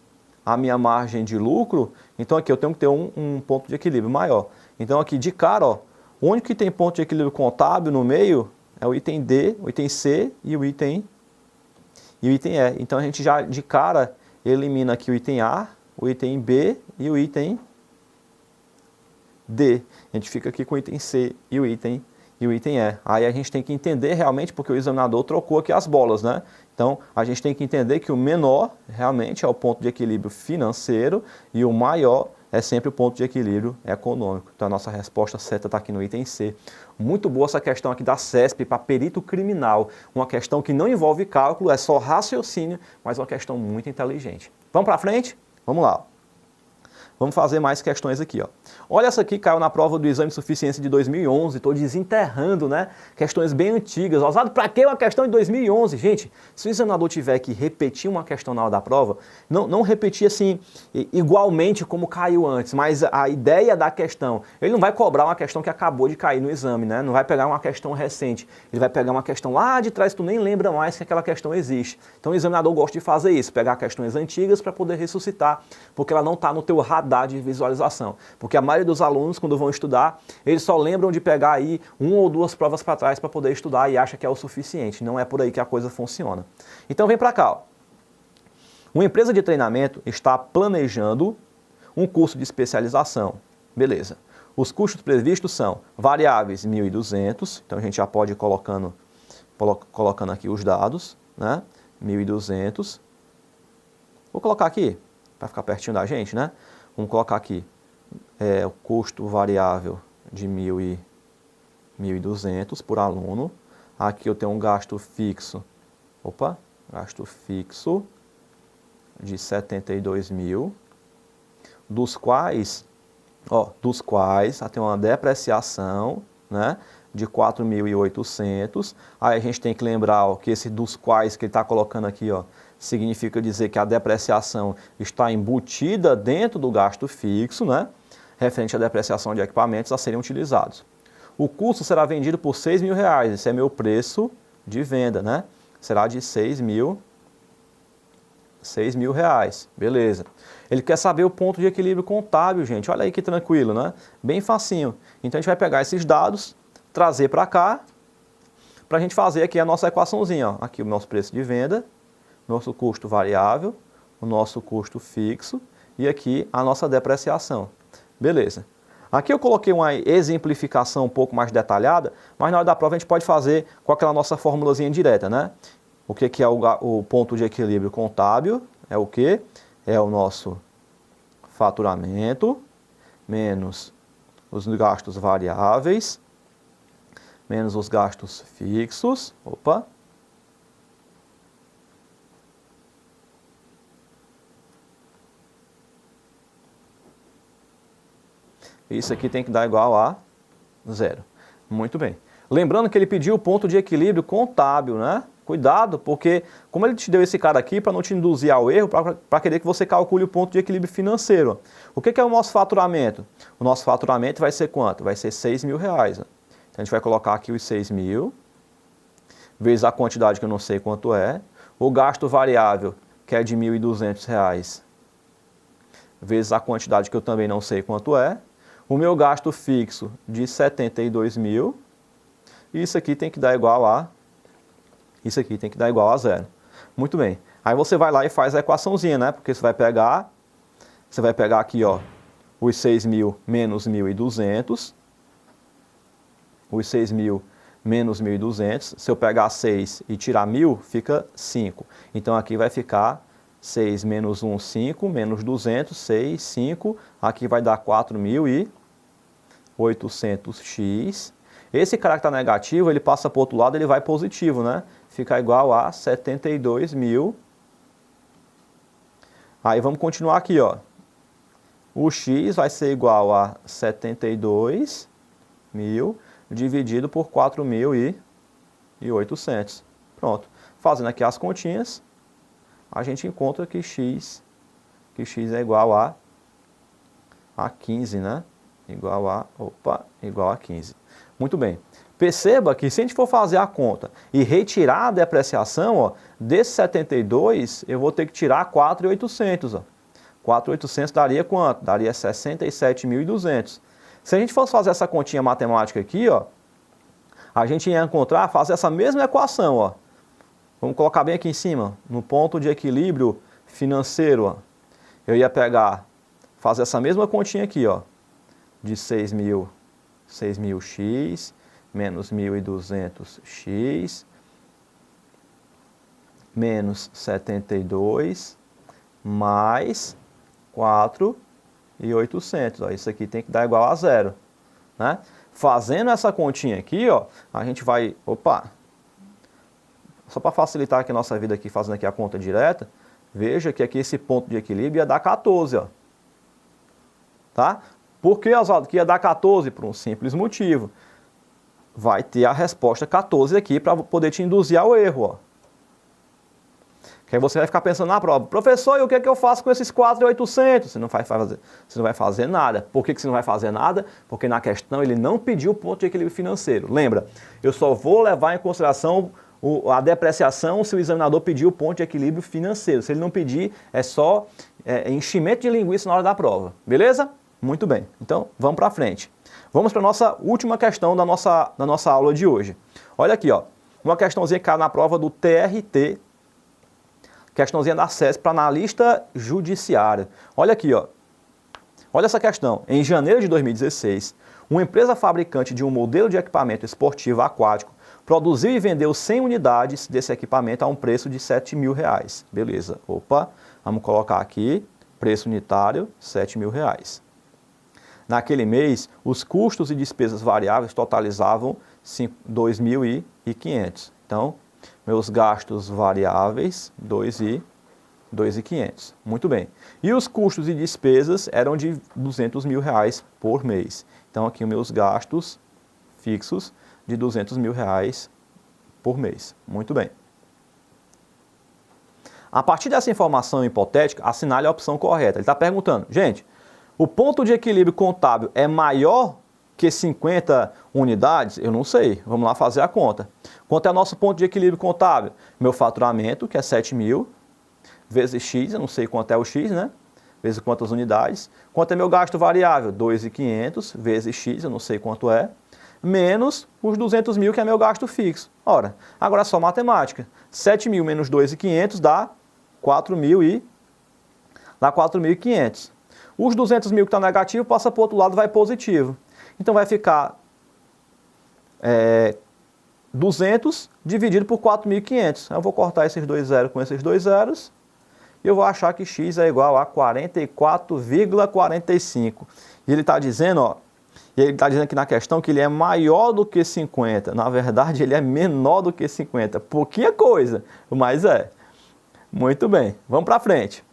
a minha margem de lucro, então aqui eu tenho que ter um ponto de equilíbrio maior. Então aqui de cara, ó, o único que tem ponto de equilíbrio contábil no meio é o item D, o item C e o item E. Então a gente já de cara elimina aqui o item A, o item B e o item D. A gente fica aqui com o item C e o item E. Aí a gente tem que entender realmente, porque o examinador trocou aqui as bolas, né? Então a gente tem que entender que o menor realmente é o ponto de equilíbrio financeiro e o maior é sempre o ponto de equilíbrio econômico. Então a nossa resposta certa está aqui no item C. Muito boa essa questão aqui da CESP para perito criminal. Uma questão que não envolve cálculo, é só raciocínio, mas uma questão muito inteligente. Vamos para frente? Vamos lá. Vamos fazer mais questões aqui, ó. Olha essa aqui, caiu na prova do exame de suficiência de 2011, estou desenterrando, né? Questões bem antigas. Ousado, para que uma questão de 2011? Gente, se o examinador tiver que repetir uma questão na hora da prova, não repetir assim, igualmente como caiu antes, mas a ideia da questão, ele não vai cobrar uma questão que acabou de cair no exame, né? Não vai pegar uma questão recente, ele vai pegar uma questão lá de trás que tu nem lembra mais que aquela questão existe. Então o examinador gosta de fazer isso, pegar questões antigas para poder ressuscitar, porque ela não está no teu radar de visualização. Porque a maioria dos alunos, quando vão estudar, eles só lembram de pegar aí 1 ou 2 provas para trás para poder estudar e acha que é o suficiente. Não é por aí que a coisa funciona. Então vem para cá. Ó. Uma empresa de treinamento está planejando um curso de especialização. Beleza. Os custos previstos são variáveis 1.200, então a gente já pode ir colocando aqui os dados, né? 1.200. Vou colocar aqui, para ficar pertinho da gente, né? Vamos colocar aqui o custo variável de 1.200 por aluno. Aqui eu tenho um gasto fixo gasto fixo de 72 mil, dos quais tem uma depreciação, né, de 4.800. Aí a gente tem que lembrar, ó, que esse dos quais que ele está colocando aqui, ó, significa dizer que a depreciação está embutida dentro do gasto fixo, né, referente à depreciação de equipamentos a serem utilizados. O custo será vendido por R$6.000, esse é meu preço de venda, né, será de R$6.000, beleza. Ele quer saber o ponto de equilíbrio contábil, gente, olha aí que tranquilo, né, bem facinho. Então a gente vai pegar esses dados, trazer para cá, para a gente fazer aqui a nossa equaçãozinha, ó. Aqui o nosso preço de venda, nosso custo variável, o nosso custo fixo e aqui a nossa depreciação. Beleza. Aqui eu coloquei uma exemplificação um pouco mais detalhada, mas na hora da prova a gente pode fazer com aquela nossa formulazinha direta, né? O que é o ponto de equilíbrio contábil? É o quê? É o nosso faturamento menos os gastos variáveis menos os gastos fixos. Isso aqui tem que dar igual a 0. Muito bem. Lembrando que ele pediu o ponto de equilíbrio contábil, né? Cuidado, porque como ele te deu esse cara aqui, para não te induzir ao erro, para querer que você calcule o ponto de equilíbrio financeiro. O que é o nosso faturamento? O nosso faturamento vai ser quanto? Vai ser R$6.000. Então a gente vai colocar aqui os 6.000, vezes a quantidade que eu não sei quanto é. O gasto variável, que é de R$1.200, vezes a quantidade que eu também não sei quanto é. O meu gasto fixo de 72.000. E isso aqui tem que dar igual a 0. Muito bem. Aí você vai lá e faz a equaçãozinha, né? Porque você vai pegar aqui, ó, os 6.000 menos 1.200. Os 6.000 menos 1.200. Se eu pegar 6 e tirar 1.000, fica 5. Então aqui vai ficar 6 menos 1, 5, menos 200, 6, 5. Aqui vai dar 4.800x. Esse cara que está negativo, ele passa para o outro lado, ele vai positivo, né? Fica igual a 72.000. Aí vamos continuar aqui, ó. O x vai ser igual a 72.000 dividido por 4.800. Pronto. Fazendo aqui as continhas, a gente encontra que x é igual a 15, né? Igual a 15. Muito bem. Perceba que se a gente for fazer a conta e retirar a depreciação, ó, desse 72, eu vou ter que tirar 4.800. 4.800 daria quanto? Daria 67.200. Se a gente fosse fazer essa continha matemática aqui, ó, a gente ia encontrar, fazer essa mesma equação, ó. Vamos colocar bem aqui em cima, no ponto de equilíbrio financeiro, ó. Eu ia pegar, fazer essa mesma continha aqui, ó, de 6.000x menos 1.200x menos 72 mais 4.800. Ó, isso aqui tem que dar igual a 0, né? Fazendo essa continha aqui, ó, a gente vai, só para facilitar aqui a nossa vida aqui, fazendo aqui a conta direta, veja que aqui esse ponto de equilíbrio ia dar 14, ó. Tá? Por que, Oswaldo, que ia dar 14? Por um simples motivo. Vai ter a resposta 14 aqui para poder te induzir ao erro, ó. Que aí você vai ficar pensando na prova, professor, e o que é que eu faço com esses 4.800? Você não vai fazer nada. Por que você não vai fazer nada? Porque na questão ele não pediu o ponto de equilíbrio financeiro. Lembra, eu só vou levar em consideração a depreciação se o examinador pedir o ponto de equilíbrio financeiro. Se ele não pedir, é só enchimento de linguiça na hora da prova. Beleza? Muito bem. Então, vamos para frente. Vamos para a nossa última questão da nossa aula de hoje. Olha aqui, ó, uma questãozinha que caiu na prova do TRT, questãozinha da CESP para analista judiciário. Olha aqui, ó. Olha essa questão. Em janeiro de 2016, uma empresa fabricante de um modelo de equipamento esportivo aquático produziu e vendeu 100 unidades desse equipamento a um preço de R$7.000. Beleza. Vamos colocar aqui, preço unitário, R$7.000. Naquele mês, os custos e despesas variáveis totalizavam 2.500. Então, Meus gastos variáveis, 2.500. Muito bem. E os custos e despesas eram de R$200 mil por mês. Então, aqui os meus gastos fixos de R$200 mil por mês. Muito bem. A partir dessa informação hipotética, assinale a opção correta. Ele está perguntando, gente, o ponto de equilíbrio contábil é maior que 50 unidades? Eu não sei. Vamos lá fazer a conta. Quanto é o nosso ponto de equilíbrio contábil? Meu faturamento, que é 7 mil, vezes X, eu não sei quanto é o X, né? Vezes quantas unidades. Quanto é meu gasto variável? 2.500 vezes X, eu não sei quanto é. Menos os 200 mil, que é meu gasto fixo. Ora, agora é só matemática. 7 mil menos 2.500 dá 4.500. Os 200 mil que está negativo passa para o outro lado, vai positivo. Então vai ficar 200 dividido por 4.500. Eu vou cortar esses dois zeros com esses dois zeros. E eu vou achar que x é igual a 44,45. E ele está dizendo, ó, aqui na questão que ele é maior do que 50. Na verdade, ele é menor do que 50. Pouquinha coisa, mas é. Muito bem, vamos para frente.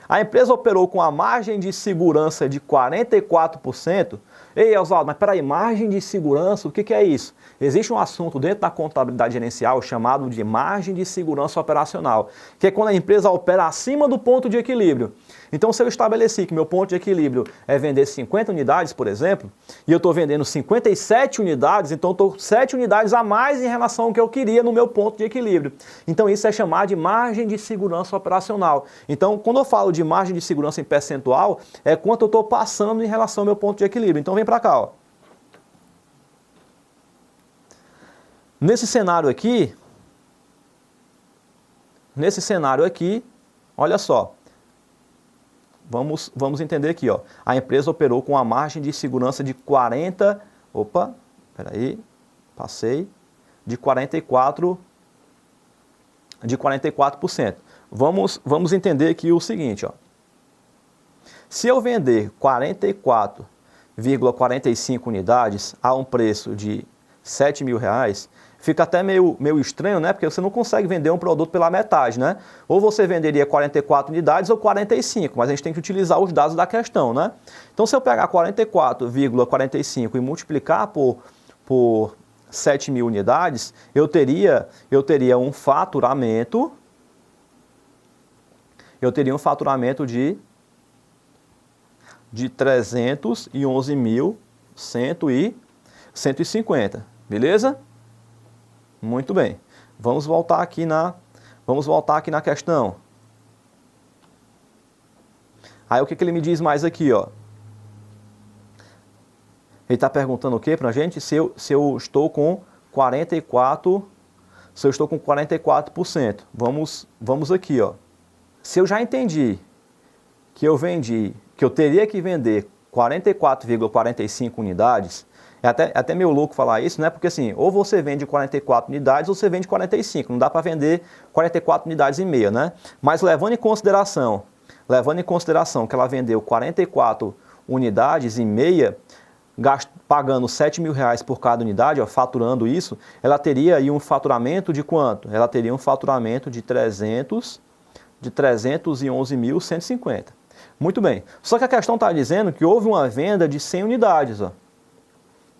A empresa operou com a margem de segurança de 44%. Ei, Oswaldo, mas peraí, margem de segurança, o que é isso? Existe um assunto dentro da contabilidade gerencial chamado de margem de segurança operacional, que é quando a empresa opera acima do ponto de equilíbrio. Então, se eu estabeleci que meu ponto de equilíbrio é vender 50 unidades, por exemplo, e eu estou vendendo 57 unidades, então estou 7 unidades a mais em relação ao que eu queria no meu ponto de equilíbrio. Então, isso é chamado de margem de segurança operacional. Então, quando eu falo de margem de segurança em percentual, é quanto eu estou passando em relação ao meu ponto de equilíbrio. Então, vem para cá, ó. Nesse cenário aqui, olha só. Vamos entender aqui, ó. A empresa operou com a margem de segurança de 44%. Vamos entender aqui o seguinte, ó. Se eu vender 44,45 unidades a um preço de R$7 mil, fica até meio estranho, né? Porque você não consegue vender um produto pela metade, né? Ou você venderia 44 unidades ou 45, mas a gente tem que utilizar os dados da questão, né? Então, se eu pegar 44,45 e multiplicar por 7 mil unidades, eu teria um faturamento de 311.150, beleza? Muito bem. Vamos voltar aqui na questão. Aí o que ele me diz mais aqui, ó? Ele está perguntando o que para a gente? Se eu estou com 44%. Vamos aqui, ó. Se eu já entendi que eu teria que vender 44,45 unidades, é até meio louco falar isso, né? Porque assim, ou você vende 44 unidades ou você vende 45. Não dá para vender 44 unidades e meia, né? Mas levando em consideração que ela vendeu 44 unidades e meia, pagando R$7 mil por cada unidade, ó, faturando isso, ela teria aí um faturamento de quanto? Ela teria um faturamento de 311.150. Muito bem. Só que a questão está dizendo que houve uma venda de 100 unidades, ó.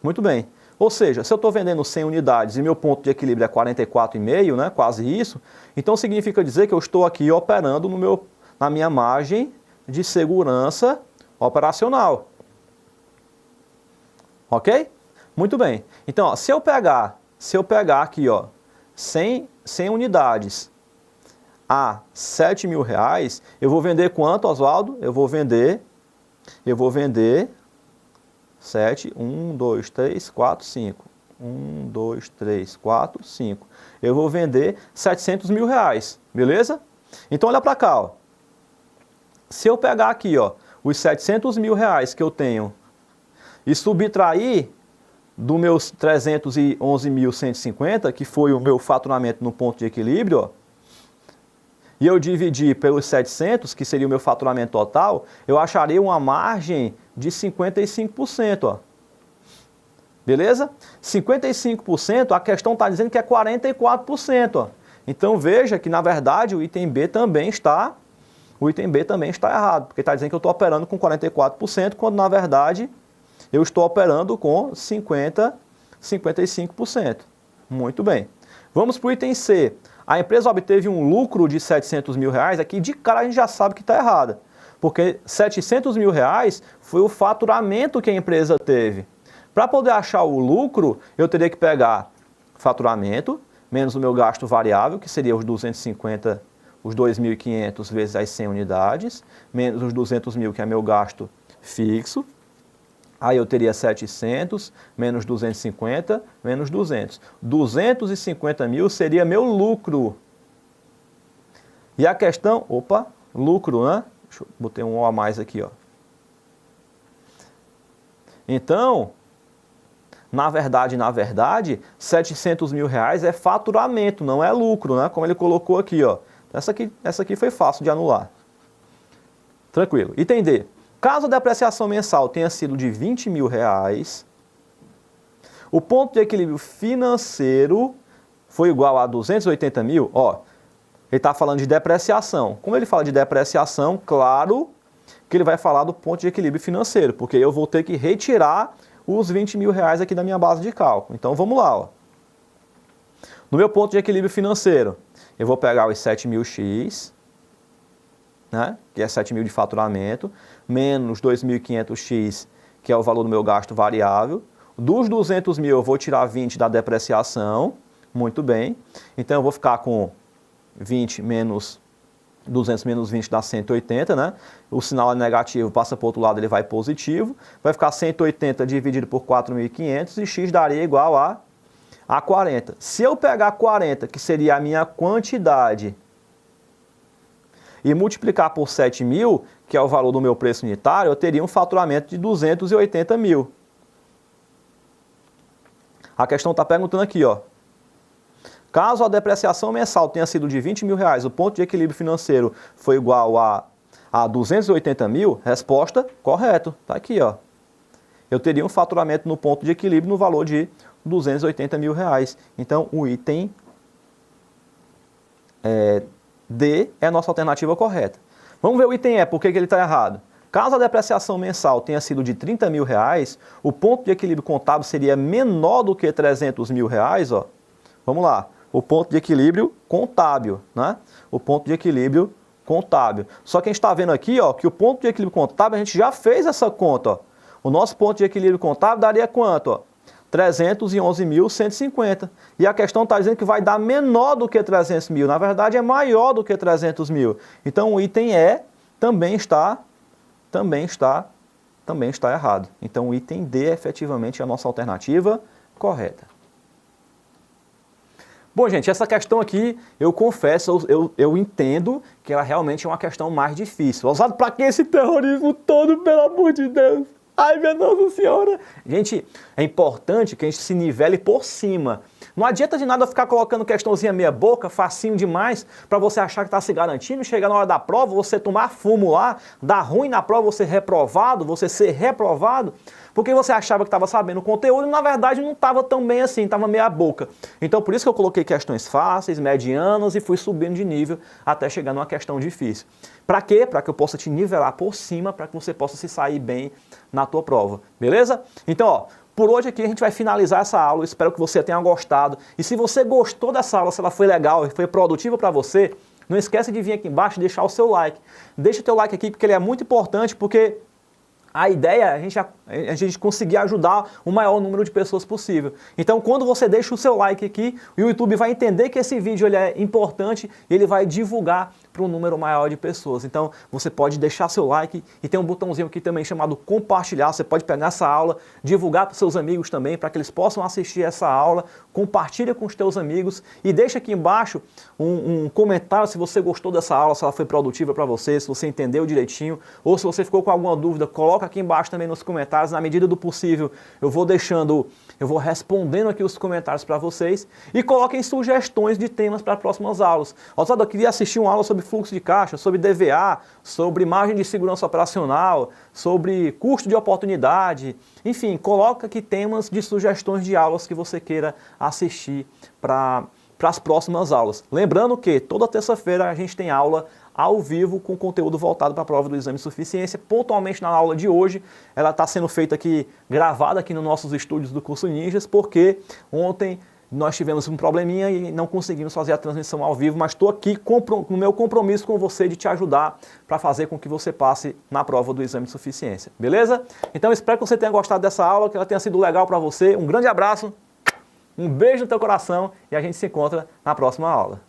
Muito bem. Ou seja, se eu estou vendendo 100 unidades e meu ponto de equilíbrio é 44,5, né, quase isso, então significa dizer que eu estou aqui operando na minha margem de segurança operacional. Ok? Muito bem. Então, ó, se eu pegar aqui, ó, 100 unidades a R$7 mil, eu vou vender quanto, Oswaldo? Eu vou vender 7, 1, 2, 3, 4, 5. 1, 2, 3, 4, 5. Eu vou vender R$700 mil, beleza? Então olha para cá, ó. Se eu pegar aqui, ó, os R$700 mil que eu tenho e subtrair dos meus 311.150, que foi o meu faturamento no ponto de equilíbrio, ó, e eu dividir pelos 700, que seria o meu faturamento total, eu acharia uma margem de 55%, ó. Beleza? 55%, a questão está dizendo que é 44%. Ó. Então veja que, na verdade, o item B também está errado, porque está dizendo que eu estou operando com 44%, quando, na verdade, eu estou operando com 55%. Muito bem. Vamos para o item C. A empresa obteve um lucro de R$700 mil, aqui de cara a gente já sabe que está errado, porque R$700 mil foi o faturamento que a empresa teve. Para poder achar o lucro, eu teria que pegar faturamento, menos o meu gasto variável, que seria os 250, os 2.500 vezes as 100 unidades, menos os 200 mil, que é meu gasto fixo. Aí eu teria 700, menos 250, menos 200. 250 mil seria meu lucro. E a questão, lucro, né? Deixa eu botar um O a mais aqui, ó. Então, na verdade, R$700 mil é faturamento, não é lucro, né? Como ele colocou aqui, ó. Essa aqui foi fácil de anular. Tranquilo. Item D. Caso a depreciação mensal tenha sido de R$20 mil, o ponto de equilíbrio financeiro foi igual a 280 mil, ó, ele está falando de depreciação. Como ele fala de depreciação, claro que ele vai falar do ponto de equilíbrio financeiro, porque eu vou ter que retirar os R$20 mil aqui da minha base de cálculo. Então vamos lá, ó. No meu ponto de equilíbrio financeiro, eu vou pegar os 7.000x, né, que é 7 mil de faturamento, menos 2.500x, que é o valor do meu gasto variável. Dos 200 mil eu vou tirar 20 da depreciação, muito bem. Então eu vou ficar com 20 menos 200 menos 20 dá 180, né? O sinal é negativo, passa para o outro lado, ele vai positivo. Vai ficar 180 dividido por 4.500 e x daria igual a 40. Se eu pegar 40, que seria a minha quantidade, e multiplicar por 7 mil, que é o valor do meu preço unitário, eu teria um faturamento de 280 mil. A questão está perguntando aqui, ó. Caso a depreciação mensal tenha sido de R$20 mil, o ponto de equilíbrio financeiro foi igual a 280 mil, resposta correto. Está aqui, ó. Eu teria um faturamento no ponto de equilíbrio no valor de R$280 mil. Então, o item D é a nossa alternativa correta. Vamos ver o item E, por que ele está errado. Caso a depreciação mensal tenha sido de R$30 mil, o ponto de equilíbrio contábil seria menor do que R$300 mil, ó. Vamos lá, o ponto de equilíbrio contábil, né? O ponto de equilíbrio contábil. Só que a gente está vendo aqui, ó, que o ponto de equilíbrio contábil, a gente já fez essa conta, ó. O nosso ponto de equilíbrio contábil daria quanto, ó? 311.150. E a questão está dizendo que vai dar menor do que 300 mil. Na verdade, é maior do que 300 mil. Então, o item E também está errado. Então, o item D é efetivamente a nossa alternativa correta. Bom, gente, essa questão aqui, eu confesso, eu entendo que ela realmente é uma questão mais difícil. Usado para que esse terrorismo todo, pelo amor de Deus? Ai, minha Nossa Senhora! Gente, é importante que a gente se nivele por cima. Não adianta de nada ficar colocando questãozinha meia boca, facinho demais, para você achar que está se garantindo, chegar na hora da prova, você tomar fumo lá, dar ruim na prova, você ser reprovado, porque você achava que estava sabendo o conteúdo e na verdade não estava tão bem assim, estava meia boca. Então por isso que eu coloquei questões fáceis, medianas e fui subindo de nível até chegar numa questão difícil. Para quê? Para que eu possa te nivelar por cima, para que você possa se sair bem na tua prova, beleza? Então, ó, por hoje aqui a gente vai finalizar essa aula, espero que você tenha gostado. E se você gostou dessa aula, se ela foi legal e foi produtiva para você, não esquece de vir aqui embaixo e deixar o seu like. Deixa o teu like aqui porque ele é muito importante, porque a ideia é a gente conseguir ajudar o maior número de pessoas possível. Então, quando você deixa o seu like aqui, o YouTube vai entender que esse vídeo ele é importante e ele vai divulgar para um número maior de pessoas. Então, você pode deixar seu like e tem um botãozinho aqui também chamado compartilhar. Você pode pegar essa aula, divulgar para os seus amigos também, para que eles possam assistir essa aula. Compartilha com os teus amigos e deixa aqui embaixo um comentário se você gostou dessa aula, se ela foi produtiva para você, se você entendeu direitinho, ou se você ficou com alguma dúvida, coloca coloca aqui embaixo também nos comentários. Na medida do possível, eu vou respondendo aqui os comentários para vocês. E coloquem sugestões de temas para próximas aulas. Oswaldo, eu queria assistir uma aula sobre fluxo de caixa, sobre DVA, sobre margem de segurança operacional, sobre custo de oportunidade. Enfim, coloca aqui temas de sugestões de aulas que você queira assistir para as próximas aulas. Lembrando que toda terça-feira a gente tem aula ao vivo com conteúdo voltado para a prova do exame de suficiência. Pontualmente na aula de hoje, ela está sendo feita aqui, gravada aqui nos nossos estúdios do curso Ninjas, porque ontem nós tivemos um probleminha e não conseguimos fazer a transmissão ao vivo, mas estou aqui no meu compromisso com você de te ajudar para fazer com que você passe na prova do exame de suficiência. Beleza? Então espero que você tenha gostado dessa aula, que ela tenha sido legal para você. Um grande abraço. Um beijo no teu coração e a gente se encontra na próxima aula.